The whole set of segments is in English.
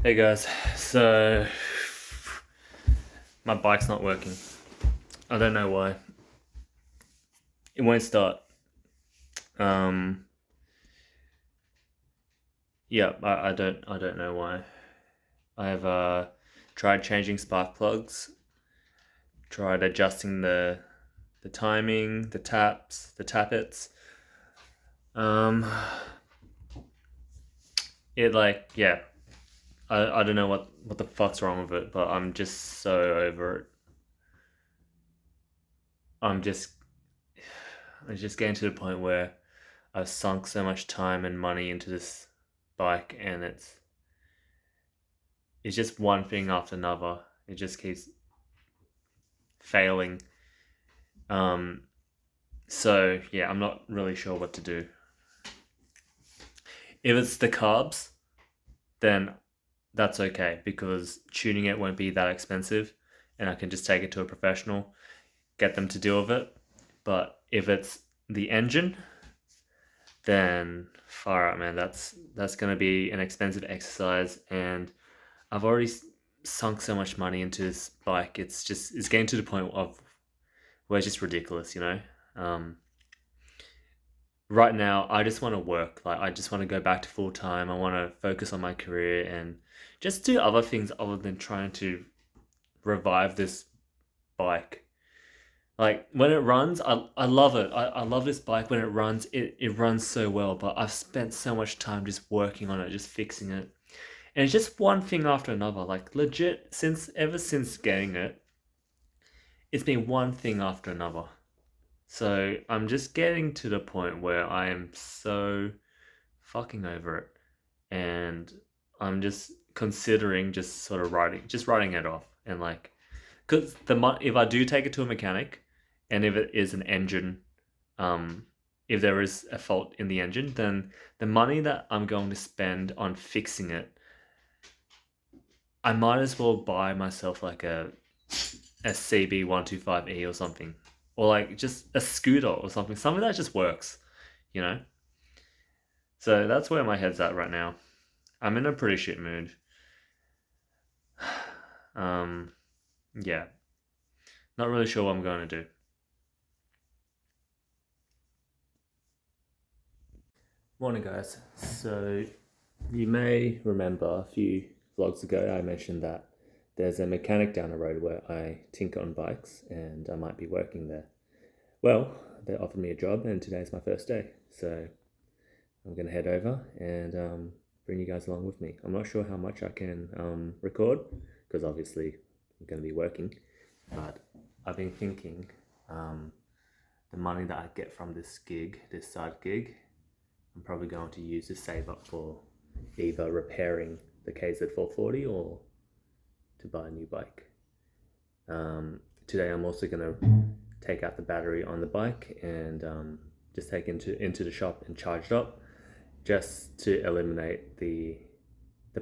Hey guys, so my bike's not working. I don't know why. It won't start. Um, yeah, I don't know why. I have tried changing spark plugs, tried adjusting the timing, the taps, the tappets. Um, it yeah. I don't know what the fuck's wrong with it, but I'm just so over it. I'm just getting to the point where I've sunk so much time and money into this bike, and it's just one thing after another. It just keeps failing. So yeah, I'm not really sure what to do. If it's the carbs, then that's okay because tuning it won't be that expensive, and I can just take it to a professional, get them to deal with it. But if it's the engine, then far out, man. That's gonna be an expensive exercise, and I've already sunk so much money into this bike. It's getting to the point of where it's just ridiculous, you know. Right now, I just want to work. Like, I just want to go back to full time. I want to focus on my career and just do other things other than trying to revive this bike. Like, when it runs, I love it. I love this bike. When it runs, it runs so well, but I've spent so much time just working on it, just fixing it. And it's just one thing after another. Like, legit, ever since getting it, it's been one thing after another. So I'm just getting to the point where I am so fucking over it, and I'm just considering just sort of writing it off, and like, because if I do take it to a mechanic, and if it is an engine, if there is a fault in the engine, then the money that I'm going to spend on fixing it, I might as well buy myself like a CB125E or something, or like just a scooter or something that just works, you know. So that's where my head's at right now. I'm in a pretty shit mood. Yeah, not really sure what I'm going to do. Morning, guys. So you may remember a few vlogs ago I mentioned that there's a mechanic down the road where I tinker on bikes, and I might be working there. Well, they offered me a job, and today's my first day, so I'm gonna head over and bring you guys along with me. I'm not sure how much I can record because obviously I'm gonna be working, but I've been thinking the money that I get from this side gig, I'm probably going to use to save up for either repairing the KZ440 or to buy a new bike. Today I'm also going to take out the battery on the bike and just take into the shop and charge it up, just to eliminate the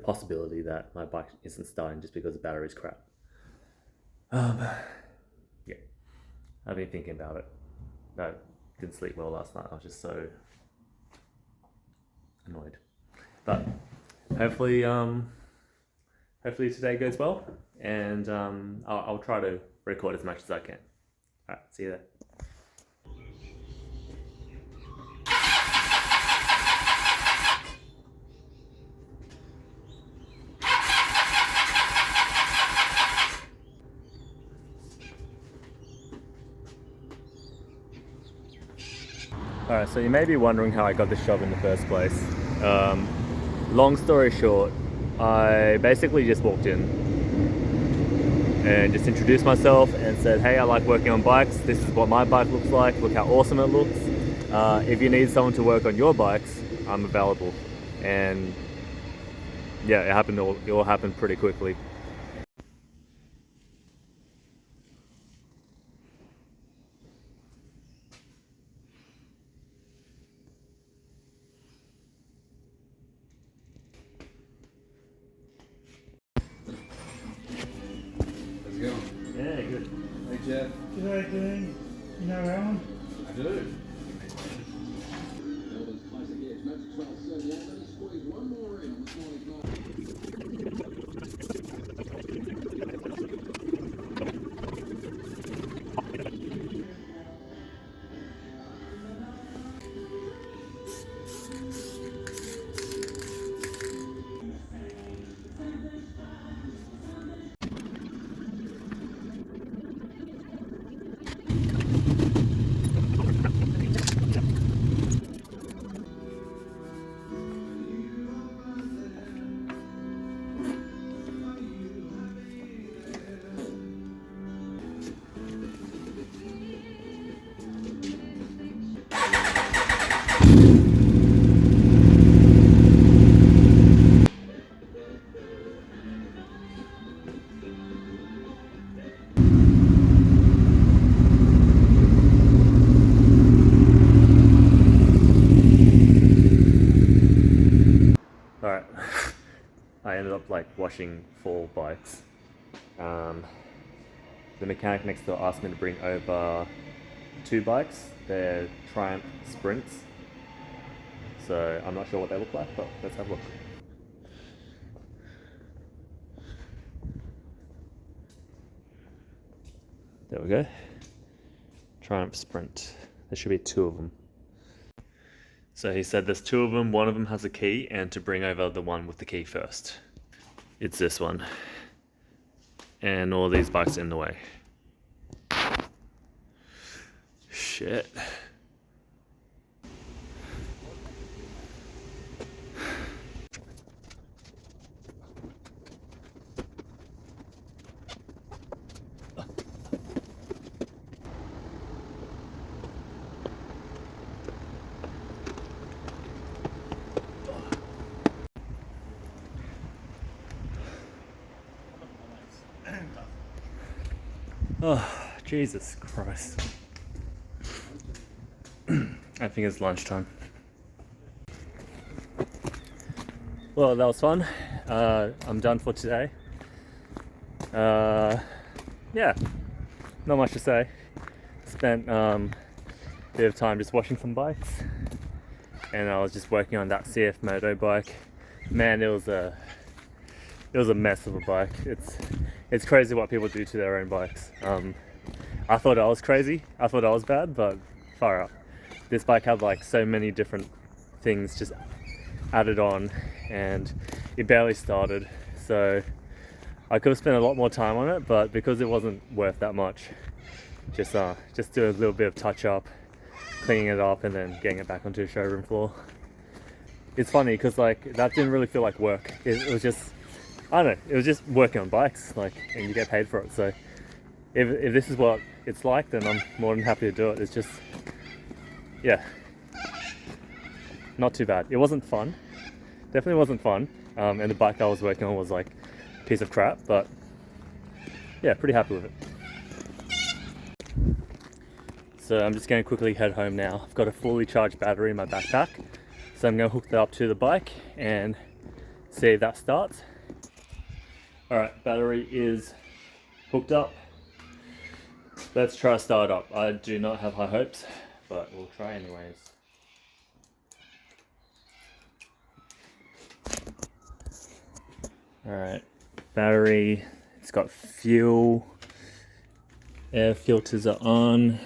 possibility that my bike isn't starting just because the battery's crap. Yeah, I've been thinking about it. I didn't sleep well last night. I was just so annoyed. But hopefully today goes well, and I'll try to record as much as I can. All right, see you there. Alright, so you may be wondering how I got this job in the first place. Long story short, I basically just walked in and just introduced myself and said, hey, I like working on bikes. This is what my bike looks like. Look how awesome it looks. If you need someone to work on your bikes, I'm available. And yeah, it all happened pretty quickly. How's it going? Yeah, good. Hey Jeff. G'day, Dean. You know Alan? I do. I ended up like washing 4 bikes. The mechanic next door asked me to bring over 2 bikes. They're Triumph Sprints. So I'm not sure what they look like, but let's have a look. There we go. Triumph Sprint. There should be 2 of them. So he said there's 2 of them, one of them has a key, and to bring over the one with the key first. It's this one. And all these bikes are in the way. Shit. Oh, Jesus Christ. I think it's lunchtime. Well, that was fun. I'm done for today. Yeah, not much to say. Spent a bit of time just washing some bikes, and I was just working on that CF Moto bike. Man, it was a mess of a bike. It's crazy what people do to their own bikes. I thought I was crazy. I thought I was bad, but far out. This bike had like so many different things just added on, and it barely started. So I could have spent a lot more time on it, but because it wasn't worth that much, just do a little bit of touch up, cleaning it up, and then getting it back onto the showroom floor. It's funny because like that didn't really feel like work. It was just, I don't know, it was just working on bikes, like, and you get paid for it. So if this is what it's like, then I'm more than happy to do it. It's just, yeah, not too bad. It wasn't fun. Definitely wasn't fun. And the bike I was working on was like a piece of crap, but yeah, pretty happy with it. So I'm just going to quickly head home now. I've got a fully charged battery in my backpack, so I'm going to hook that up to the bike and see if that starts. Alright, battery is hooked up. Let's try start up. I do not have high hopes, but we'll try anyways. Alright, battery, it's got fuel, air filters are on.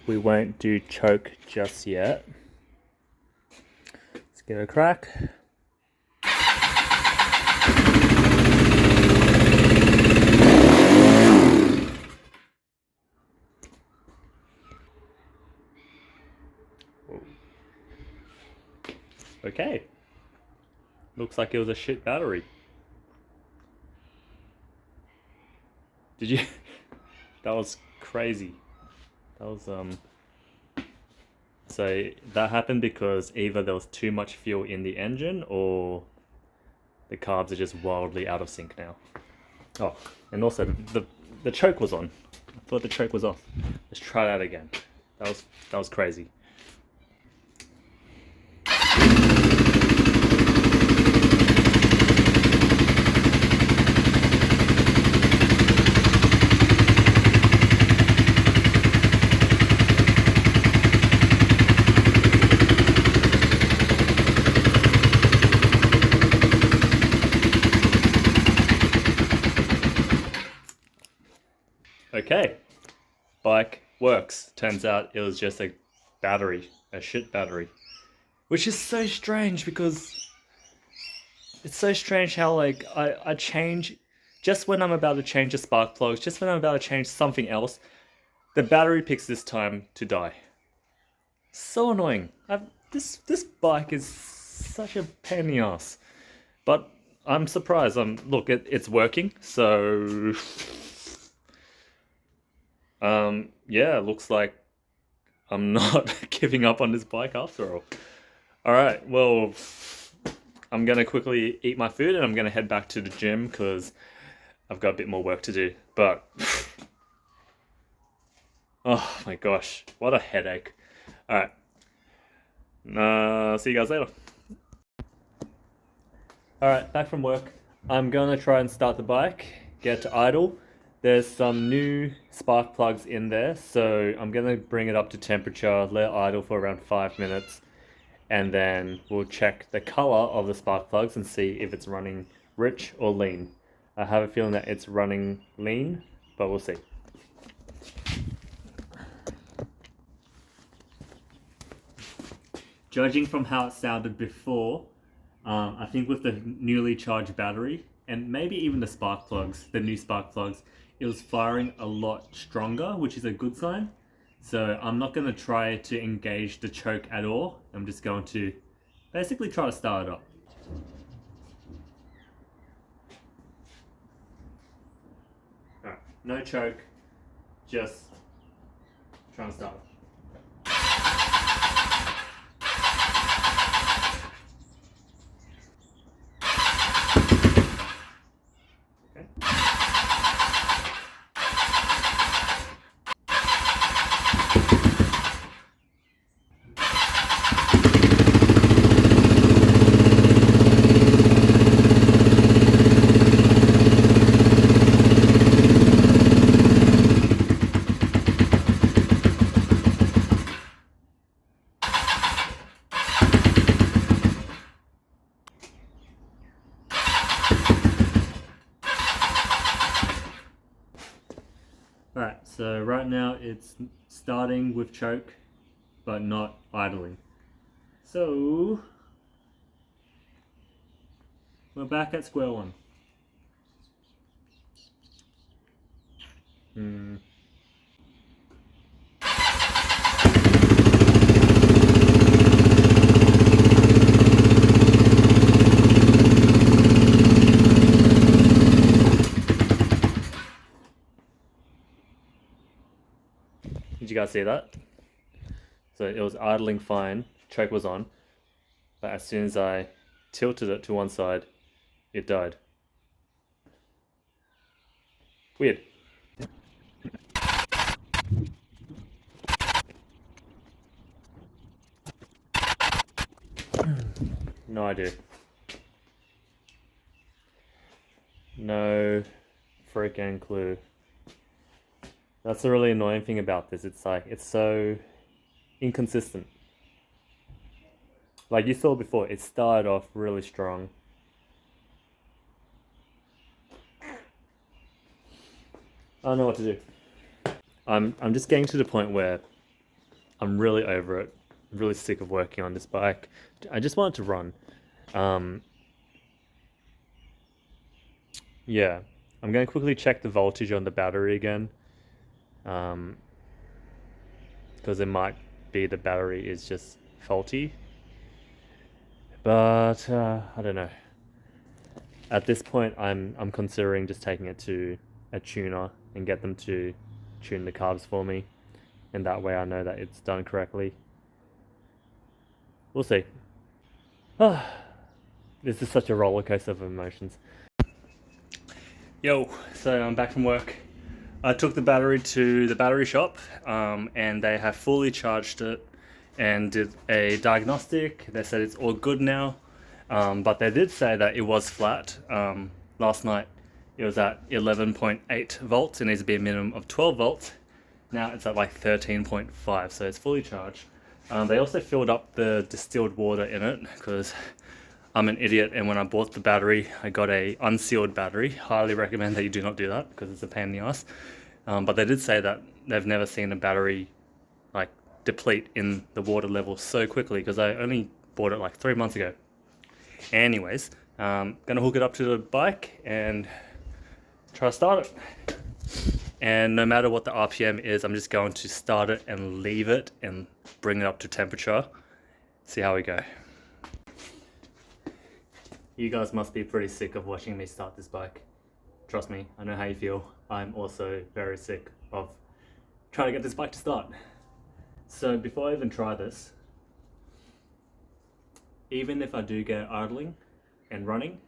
We won't do choke just yet. Let's give it a crack. Okay, looks like it was a shit battery. Did you? That was crazy. That was so that happened because either there was too much fuel in the engine or the carbs are just wildly out of sync now. Oh, and also the choke was on. I thought the choke was off. Let's try that again. That was crazy. Okay, bike works. Turns out it was just a battery, a shit battery. Which is so strange because it's so strange how like I change, just when I'm about to change the spark plugs, just when I'm about to change something else, the battery picks this time to die. So annoying. This bike is such a pain in the ass. But I'm surprised. Look, it's working, so yeah, looks like I'm not giving up on this bike after all. Alright, well, I'm gonna quickly eat my food and I'm gonna head back to the gym because I've got a bit more work to do. But oh my gosh, what a headache. Alright, see you guys later. Alright, back from work. I'm gonna try and start the bike, get to idle. There's some new spark plugs in there, so I'm gonna bring it up to temperature, let it idle for around 5 minutes, and then we'll check the color of the spark plugs and see if it's running rich or lean. I have a feeling that it's running lean, but we'll see. Judging from how it sounded before, I think with the newly charged battery and maybe even the spark plugs, the new spark plugs, it was firing a lot stronger, which is a good sign. So I'm not going to try to engage the choke at all. I'm just going to basically try to start it up. Alright, no choke, just trying to start it. Alright, so right now it's starting with choke, but not idling. So, we're back at square one. Did you guys see that? So it was idling fine, choke was on, but as soon as I tilted it to one side, it died. Weird. No idea. No freaking clue. That's the really annoying thing about this. It's like, it's so inconsistent. Like you saw before, it started off really strong. I don't know what to do. I'm just getting to the point where I'm really over it. I'm really sick of working on this bike. I just want it to run. Yeah, I'm going to quickly check the voltage on the battery again. Because it might be the battery is just faulty. But I don't know. At this point, I'm considering just taking it to a tuner and get them to tune the carbs for me, and that way I know that it's done correctly. We'll see. This is such a roller coaster of emotions. Yo, so I'm back from work. I took the battery to the battery shop, and they have fully charged it and did a diagnostic. They said it's all good now, but they did say that it was flat. Last night it was at 11.8 volts. It needs to be a minimum of 12 volts. Now it's at like 13.5, so it's fully charged. They also filled up the distilled water in it because I'm an idiot, and when I bought the battery, I got a unsealed battery. Highly recommend that you do not do that because it's a pain in the ass. But they did say that they've never seen a battery like deplete in the water level so quickly because I only bought it like 3 months ago. Anyways, gonna hook it up to the bike and try to start it. And no matter what the RPM is, I'm just going to start it and leave it and bring it up to temperature. See how we go. You guys must be pretty sick of watching me start this bike. Trust me, I know how you feel. I'm also very sick of trying to get this bike to start. So before I even try this, even if I do get idling and running,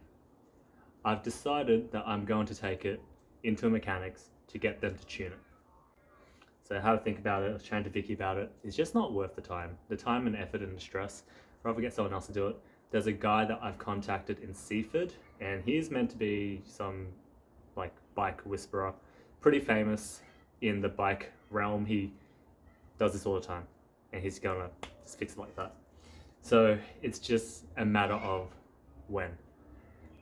I've decided that I'm going to take it into a mechanics to get them to tune it. So I had to think about it, I was chatting to Vicky about it. It's just not worth the time and effort and the stress. I'd rather get someone else to do it. there's a guy that I've contacted in Seaford, and he's meant to be some like bike whisperer, pretty famous in the bike realm. He does this all the time, and he's gonna just fix it like that. So it's just a matter of when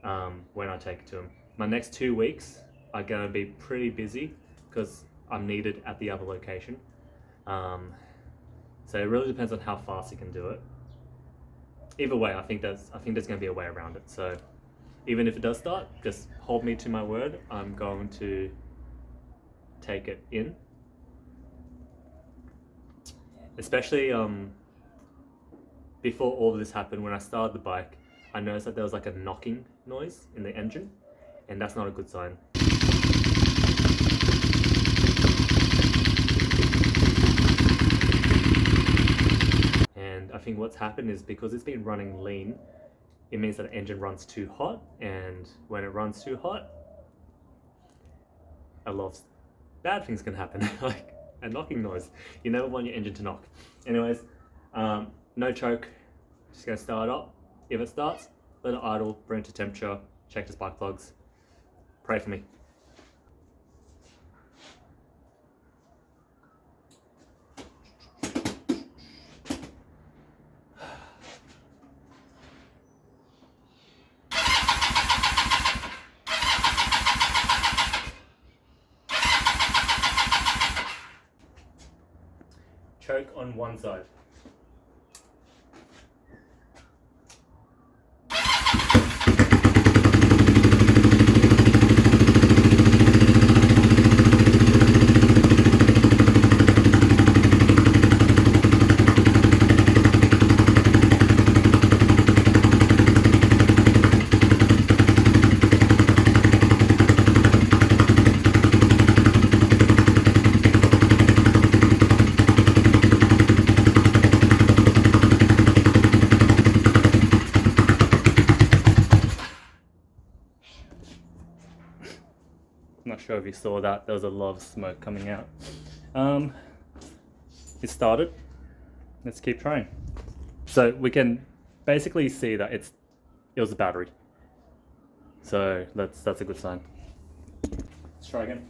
I take it to him. My next 2 weeks are gonna be pretty busy because I'm needed at the other location. So it really depends on how fast he can do it. Either way, I think there's gonna be a way around it. So even if it does start, just hold me to my word. I'm going to take it in. Especially before all of this happened, when I started the bike, I noticed that there was like a knocking noise in the engine, and that's not a good sign. And I think what's happened is because it's been running lean, it means that the engine runs too hot, and when it runs too hot, a lot of bad things can happen, like a knocking noise. You never want your engine to knock. Anyways, no choke, just gonna start it up. If it starts, let it idle, bring it to temperature, check the spark plugs, pray for me. Choke on one side. Not sure if you saw that, there was a lot of smoke coming out. It started. Let's keep trying. So we can basically see that it was a battery. So that's a good sign. Let's try again.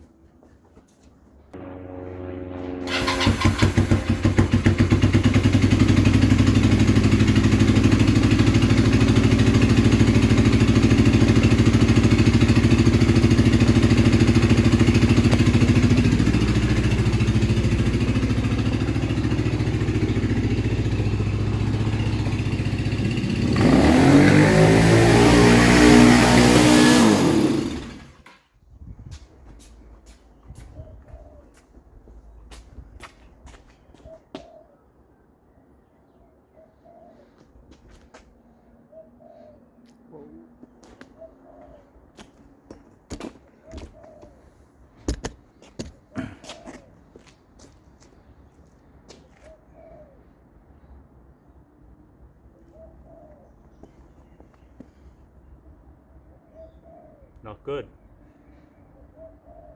Not good.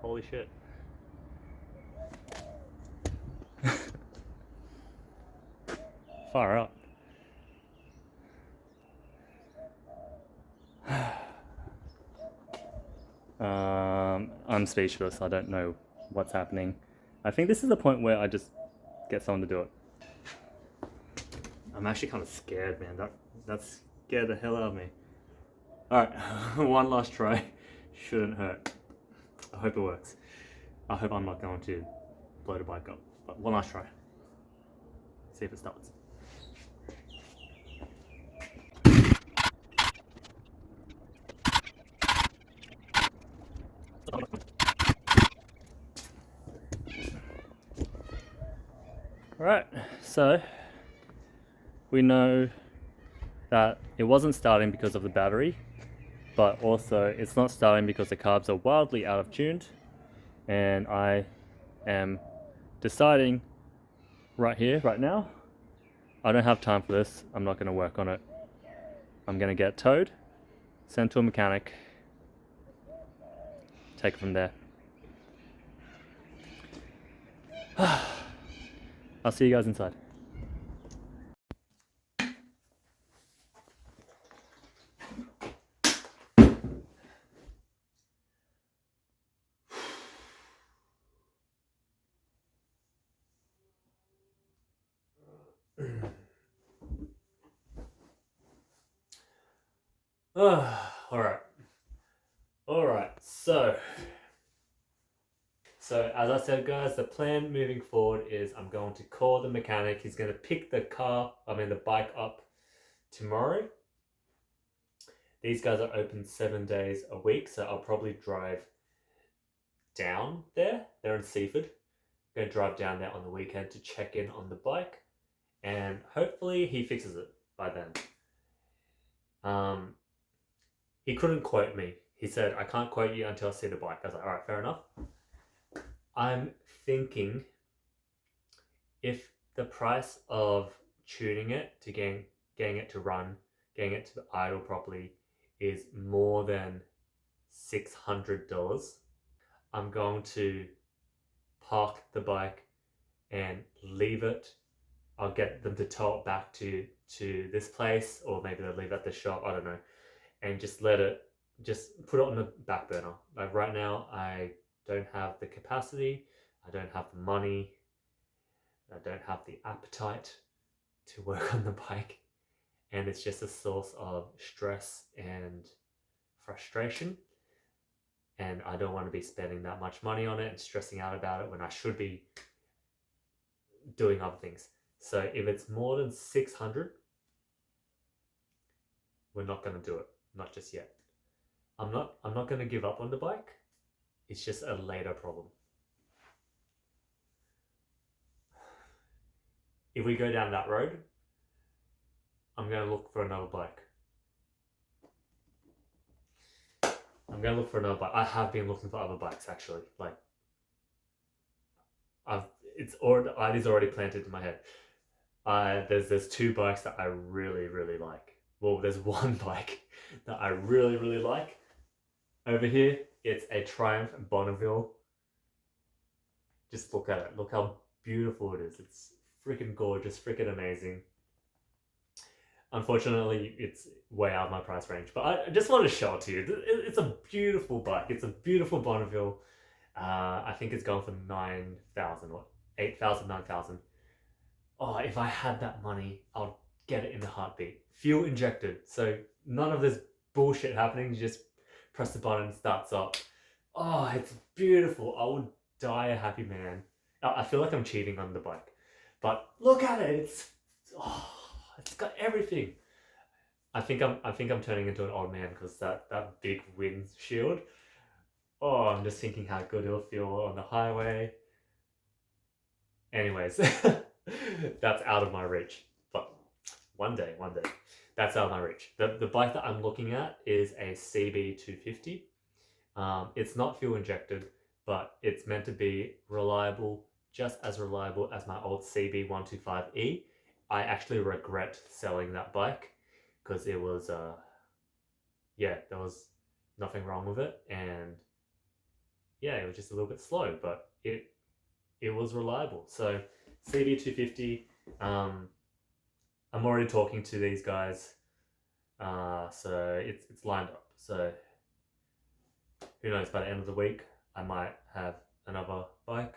Holy shit. Far out. I'm speechless. I don't know what's happening. I think this is the point where I just get someone to do it. I'm actually kind of scared, man. That scared the hell out of me. Alright, one last try. Shouldn't hurt. I hope it works. I hope I'm not going to blow the bike up. But one last try. See if it starts. Alright, so we know that it wasn't starting because of the battery, but also it's not starting because the carbs are wildly out of tuned, and I am deciding right here, right now, I don't have time for this. I'm not going to work on it. I'm going to get towed, sent to a mechanic, take it from there. I'll see you guys inside. Alright. Alright, so as I said, guys, the plan moving forward is I'm going to call the mechanic. He's going to pick the bike up tomorrow. These guys are open 7 days a week, so I'll probably drive down there. They're in Seaford. I'm going to drive down there on the weekend to check in on the bike, and hopefully he fixes it by then. He couldn't quote me. He said, I can't quote you until I see the bike. I was like, alright, fair enough. I'm thinking if the price of tuning it to getting it to run, getting it to idle properly is more than $600, I'm going to park the bike and leave it. I'll get them to tow it back to this place, or maybe they'll leave it at the shop, I don't know, and just put it on the back burner. Like right now, I don't have the capacity, I don't have the money, I don't have the appetite to work on the bike, and it's just a source of stress and frustration, and I don't want to be spending that much money on it and stressing out about it when I should be doing other things. So if it's more than 600, we're not going to do it, not just yet. I'm not going to give up on the bike. It's just a later problem. If we go down that road, I'm going to look for another bike. I have been looking for other bikes, actually. Like, it's already planted in my head. There's 2 bikes that I really, really like. Well, there's 1 bike that I really, really like. Over here, it's a Triumph Bonneville. Just look at it. Look how beautiful it is. It's freaking gorgeous, freaking amazing. Unfortunately, it's way out of my price range, but I just want to show it to you. It's a beautiful bike. It's a beautiful Bonneville. I think it's going for 9,000 or 8,000, 9,000. Oh, if I had that money, I'll get it in a heartbeat. Fuel injected, so none of this bullshit happening. You just press the button and it starts up. Oh, it's beautiful. I would die a happy man. I feel like I'm cheating on the bike, but look at it. It's got everything. I think I'm turning into an old man because that big windshield. Oh, I'm just thinking how good it'll feel on the highway. Anyways, that's out of my reach. But one day, that's out of my reach. The bike that I'm looking at is a CB250. It's not fuel injected, but it's meant to be reliable, just as reliable as my old CB125E. I actually regret selling that bike because it was, there was nothing wrong with it, and yeah, it was just a little bit slow, but it was reliable. So CB250, I'm already talking to these guys, so it's lined up. So who knows, by the end of the week, I might have another bike,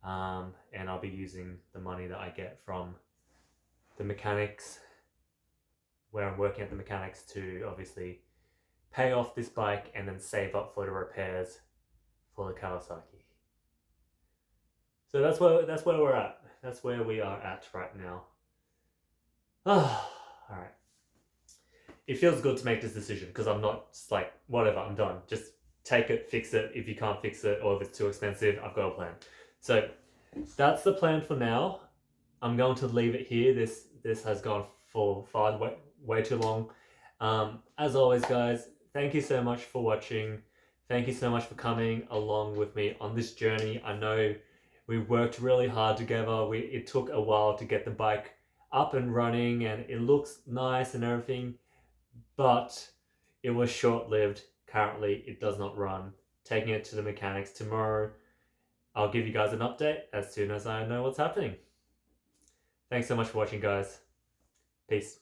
and I'll be using the money that I get from the mechanics, where I'm working at the mechanics, to obviously pay off this bike and then save up for the repairs for the Kawasaki. So that's where we're at. That's where we are at right now. Alright. It feels good to make this decision because I'm not just like, whatever, I'm done. Just take it, fix it. If you can't fix it, or if it's too expensive, I've got a plan. So that's the plan for now. I'm going to leave it here. This has gone for far way too long. As always, guys, thank you so much for watching. Thank you so much for coming along with me on this journey. I know we worked really hard together. It took a while to get the bike up and running, and it looks nice and everything, but it was short-lived. Currently, it does not run. Taking it to the mechanics tomorrow. I'll give you guys an update as soon as I know what's happening. Thanks so much for watching, guys. Peace.